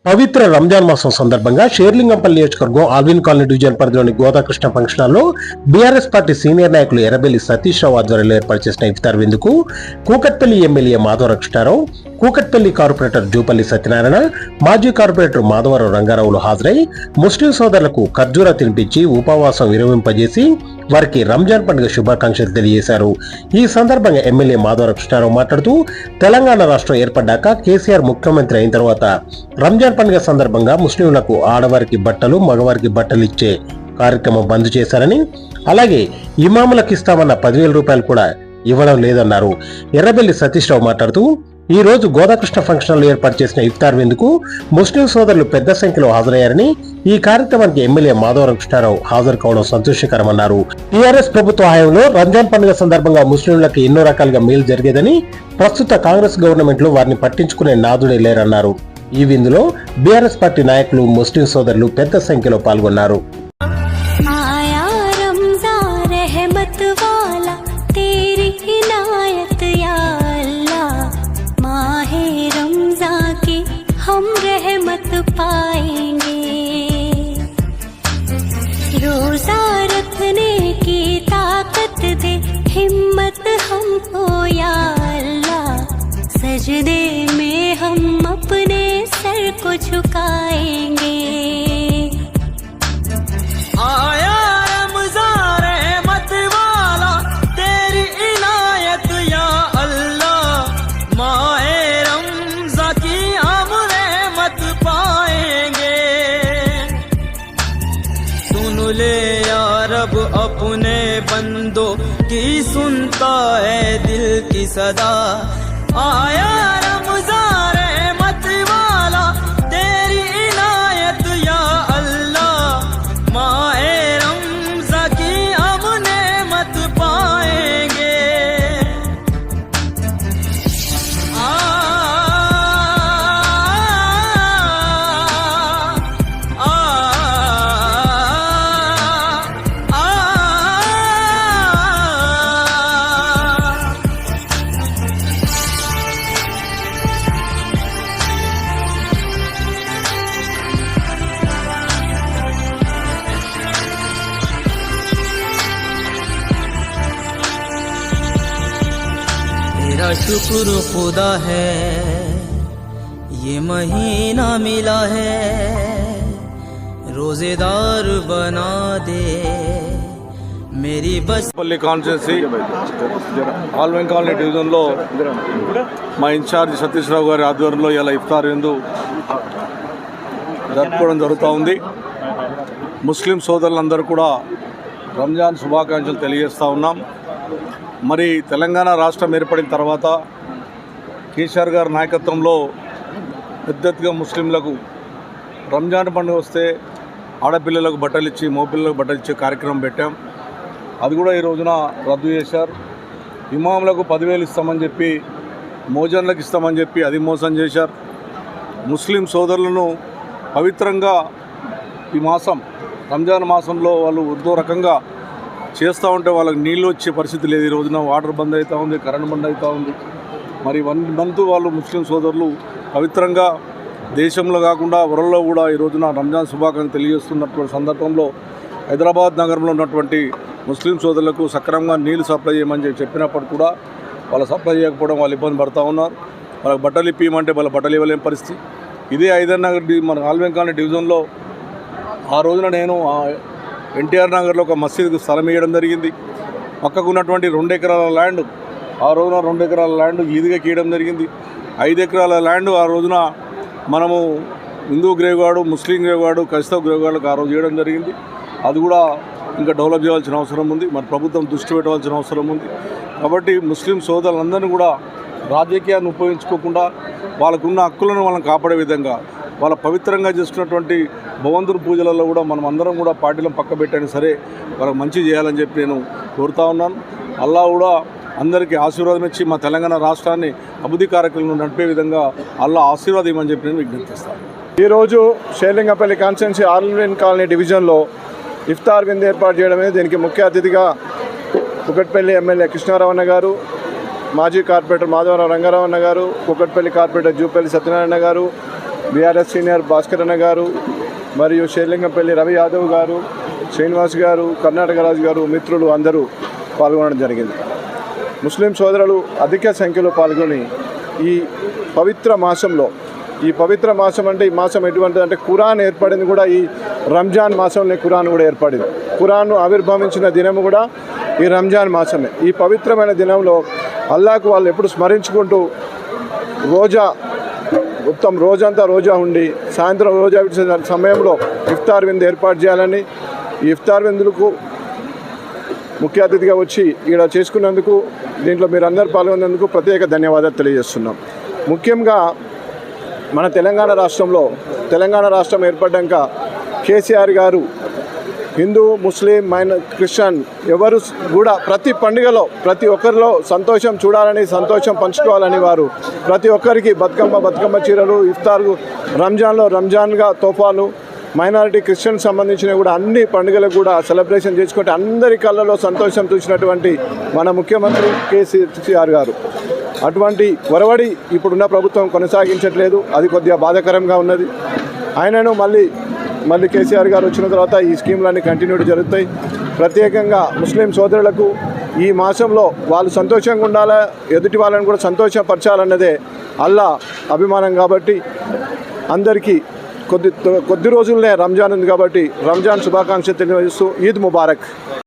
పవిత్ర రంజాన్ మాసం సందర్భంగా షేర్లింగంపల్లి నియోజకవర్గం ఆల్విన్ కాలనీ డివిజన్ పరిధిలోని గోదాకృష్ణ ఫంక్షన్ హాల్లో బీఆర్ఎస్ పార్టీ సీనియర్ నాయకులు ఎర్రబెల్లి సతీష్ రావు ఆధ్వర్యంలో ఏర్పాటు చేసిన ఇఫ్తార్ విందుకు కూకట్పల్లి ఎమ్మెల్యే మాధవరకృష్ణారావు, కూకట్పల్లి కార్పొరేటర్ జూపల్లి సత్యనారాయణ, మాజీ కార్పొరేటర్ మాధవరం రంగారావులు హాజరై ముస్లిం సోదరులకు ఖర్జూరా తినిపించి ఉపవాసం విరమింపజేసి వారికి రంజాన్ పండుగ శుభాకాంక్షలు తెలియజేశారు. ఈ సందర్భంగా ఎమ్మెల్యే మాధవరకృష్ణారావు మాట్లాడుతూ తెలంగాణ రాష్ట్రం ఏర్పడ్డాక కేసీఆర్ ముఖ్యమంత్రి అయిన తర్వాత రంజాన్ పండుగ సందర్భంగా ముస్లింలకు ఆడవారికి బట్టలు, మగవారికి బట్టలు ఇచ్చే కార్యక్రమం బంద్ చేశారని, అలాగే ఇమాములకు ఇస్తామన్న 10,000 రూపాయలు కూడా ఇవ్వడం లేదన్నారు. ఎర్రబెల్లి సతీష్ రావు మాట్లాడుతూ ఈ రోజు గోదాకృష్ణ ఫంక్షన్ లో ఏర్పాటు చేసిన ఇఫ్తార్ విందుకు ముస్లిం సోదరులు పెద్ద సంఖ్యలో హాజరయ్యారని, ఈ కార్యక్రమానికి ఎమ్మెల్యే మాధవరకృష్ణారావు హాజరు కావడం సంతోషకరమన్నారు. టీఆర్ఎస్ ప్రభుత్వ హయాంలో రంజాన్ పండుగ సందర్భంగా ముస్లింలకు ఎన్నో రకాలుగా మేలు జరిగేదని, ప్రస్తుత కాంగ్రెస్ గవర్నమెంట్ లో వారిని పట్టించుకునే నాదుడే లేరన్నారు. ఈ విందులో బీఆర్ఎస్ పార్టీ నాయకులు, ముస్లిం సోదరులు పెద్ద సంఖ్యలో పాల్గొన్నారు. हम रहमत पाएंगे, रोजा रखने की ताकत दे हिम्मत हमको या अल्लाह, सजदे में हम अपने सर को झुकाएंगे। आया रमज़ान रहमत वाला तेरी इनायत या अल्लाह, माए रमज़ा की हम रहमत पाएंगे। सुन ले या रब अपने बंदों की, सुनता है दिल की सदा। आया रमज़ान रहमत वाला तेरी इनायत या अल्लाह, माए रमज़ा की हम नेमत पाएंगे। मेरा शुक्र खुदा है ये महीना मिला है, रोजेदार बना दे मेरी बस। పల్లి కాన్స్టిట్యున్సీ ఆల్విన్ కాలనీ డివిజన్లో మా ఇన్ఛార్జ్ సతీష్ రావు గారి ఆధ్వర్యంలో ఇలా ఇఫ్తార్ విందు జరుపుకోవడం జరుగుతూ ఉంది. ముస్లిం సోదరులందరూ కూడా రంజాన్ శుభాకాంక్షలు తెలియజేస్తూ ఉన్నాం. మరి తెలంగాణ రాష్ట్రం ఏర్పడిన తర్వాత కేసీఆర్ గారి నాయకత్వంలో పెద్దగా ముస్లింలకు రంజాన్ పండుగ వస్తే ఆడపిల్లలకు బట్టలు ఇచ్చి, మగపిల్లలకు బట్టలు ఇచ్చే కార్యక్రమం పెట్టాం. అది కూడా ఈ రోజున రద్దు చేశారు. ఇమాములకు 10,000 ఇస్తామని చెప్పి, మోజన్లకు ఇస్తామని చెప్పి అది మోసం చేశారు. ముస్లిం సోదరులను పవిత్రంగా ఈ మాసం రంజాన్ మాసంలో వాళ్ళు ఎంతో రకంగా చేస్తూ ఉంటే వాళ్ళకి నీళ్ళు వచ్చే పరిస్థితి లేదు. ఈ రోజున వాటర్ బంద్ అవుతూ ఉంది, కరెంట్ బంద్ అవుతూ ఉంది. మరి 1 మంత్ వాళ్ళు ముస్లిం సోదరులు పవిత్రంగా దేశంలో కాకుండా వరల్లో కూడా ఈ రోజున రంజాన్ శుభాకాంక్షలు తెలియజేస్తున్నటువంటి సందర్భంలో హైదరాబాద్ నగరంలో ఉన్నటువంటి ముస్లిం సోదరులకు సక్రమంగా నీళ్లు సప్లై చేయమని చెప్పినప్పుడు కూడా వాళ్ళు సప్లై చేయకపోవడం, వాళ్ళు ఇబ్బంది పడుతూ ఉన్నారు. వాళ్ళకి బట్టలు ఇప్పియమంటే వాళ్ళ బట్టలు ఇవ్వలేని పరిస్థితి. ఇదే ఐదర్ నగర్ మన ఆల్విన్ కాలనీ డివిజన్లో ఆ రోజున నేను ఎన్టీఆర్ నగర్లో ఒక మసీదుకు స్థలం ఇవ్వడం జరిగింది. పక్కకు ఉన్నటువంటి 2 ఎకరాల ల్యాండ్ ఆ రోజున 2 ఎకరాల ల్యాండ్ ఈదిగా గీయడం జరిగింది. 5 ఎకరాల ల్యాండ్ ఆ రోజున మనము హిందూ గ్రేవ్గార్డు, ముస్లిం గ్రేవ్గార్డు, క్రైస్తవ గ్రేవ్గార్డులకు ఆ రోజు ఇవ్వడం జరిగింది. అది కూడా ఇంకా డెవలప్ చేయాల్సిన అవసరం ఉంది. మరి ప్రభుత్వం దృష్టి పెట్టవలసిన అవసరం ఉంది. కాబట్టి ముస్లిం సోదరులందరినీ కూడా రాజకీయాన్ని ఉపయోగించుకోకుండా వాళ్ళకున్న హక్కులను వాళ్ళని కాపాడే విధంగా, వాళ్ళ పవిత్రంగా చేసుకున్నటువంటి భగవంతుని పూజలలో కూడా మనం అందరం కూడా పార్టీలను పక్క పెట్టైనా సరే వాళ్ళకి మంచి చేయాలని చెప్పి నేను కోరుతా ఉన్నాను. అల్లా కూడా అందరికీ ఆశీర్వాదం ఇచ్చి మా తెలంగాణ రాష్ట్రాన్ని అభివృద్ధి కార్యక్రమాలను నడిపే విధంగా అల్లా ఆశీర్వాదం ఇవ్వని చెప్పి నేను విజ్ఞప్తిస్తాను. ఈరోజు షేర్లింగంపల్లి కాన్స్టిట్యున్సీ ఆల్విన్ కాలనీ డివిజన్లో ఇఫ్తార్ విందు ఏర్పాటు చేయడమే. దీనికి ముఖ్య అతిథిగా కూకట్పల్లి ఎమ్మెల్యే కృష్ణారావు అన్న గారు, మాజీ కార్పొరేటర్ మాధవరం రంగారావు అన్న గారు, కూకట్పల్లి కార్పొరేటర్ జూపల్లి సత్యనారాయణ గారు, బీఆర్ఎస్ సీనియర్ భాస్కర్ అన్న గారు మరియు షేర్లింగంపల్లి రవి యాదవ్ గారు, శ్రీనివాస్ గారు, కర్ణాటక రాజు గారు, మిత్రులు అందరూ పాల్గొనడం జరిగింది. ముస్లిం సోదరులు అధిక సంఖ్యలో పాల్గొని ఈ పవిత్ర మాసం అంటే ఈ మాసం ఎటువంటిది అంటే ఖురాన్ ఏర్పడింది కూడా ఈ రంజాన్ మాసంలో ఖురాన్ కూడా ఏర్పడింది. ఖురాన్ ఆవిర్భవించిన దినము కూడా ఈ రంజాన్ మాసమే. ఈ పవిత్రమైన దినంలో అల్లాహకు వాళ్ళు ఎప్పుడు స్మరించుకుంటూ రోజంతా రోజా ఉండి సాయంత్రం రోజా విడిచిన సమయంలో ఇఫ్తార్ విందు ఏర్పాటు చేయాలని, ఈ ఇఫ్తార్ విందులకు ముఖ్య అతిథిగా వచ్చి ఇక్కడ చేసుకున్నందుకు, దీంట్లో మీరు అందరూ పాల్గొన్నందుకు ప్రత్యేక ధన్యవాదాలు తెలియజేస్తున్నాం. ముఖ్యంగా మన తెలంగాణ రాష్ట్రం ఏర్పడ్డాక కేసీఆర్ గారు హిందూ, ముస్లిం, క్రిస్టియన్ ఎవరు కూడా ప్రతి పండుగలో ప్రతి ఒక్కరిలో సంతోషం చూడాలని, సంతోషం పంచుకోవాలని వారు ప్రతి ఒక్కరికి బతుకమ్మ చీరలు, ఇఫ్తార్కు రంజాన్గా తోఫాలు, మైనారిటీ క్రిస్టియన్ సంబంధించిన కూడా అన్ని పండుగలకు కూడా సెలబ్రేషన్ చేసుకుంటే అందరి కళ్ళలో సంతోషం చూసినటువంటి మన ముఖ్యమంత్రి కేసీఆర్ గారు అటువంటి ఒరవడి ఇప్పుడున్న ప్రభుత్వం కొనసాగించట్లేదు. అది కొద్దిగా బాధాకరంగా ఉన్నది. ఆయనను మళ్ళీ కేసీఆర్ గారు వచ్చిన తర్వాత ఈ స్కీమ్లన్నీ కంటిన్యూటీ జరుగుతాయి. ప్రత్యేకంగా ముస్లిం సోదరులకు ఈ మాసంలో వాళ్ళు సంతోషంగా ఉండాలా, ఎదుటి వాళ్ళని కూడా సంతోషపరచాలన్నదే అల్లా అభిమానం. కాబట్టి అందరికీ కొద్ది రోజులనే రంజాన్ ఉంది కాబట్టి రంజాన్ శుభాకాంక్షలు తెలియజేస్తూ ఈద్ ముబారక్.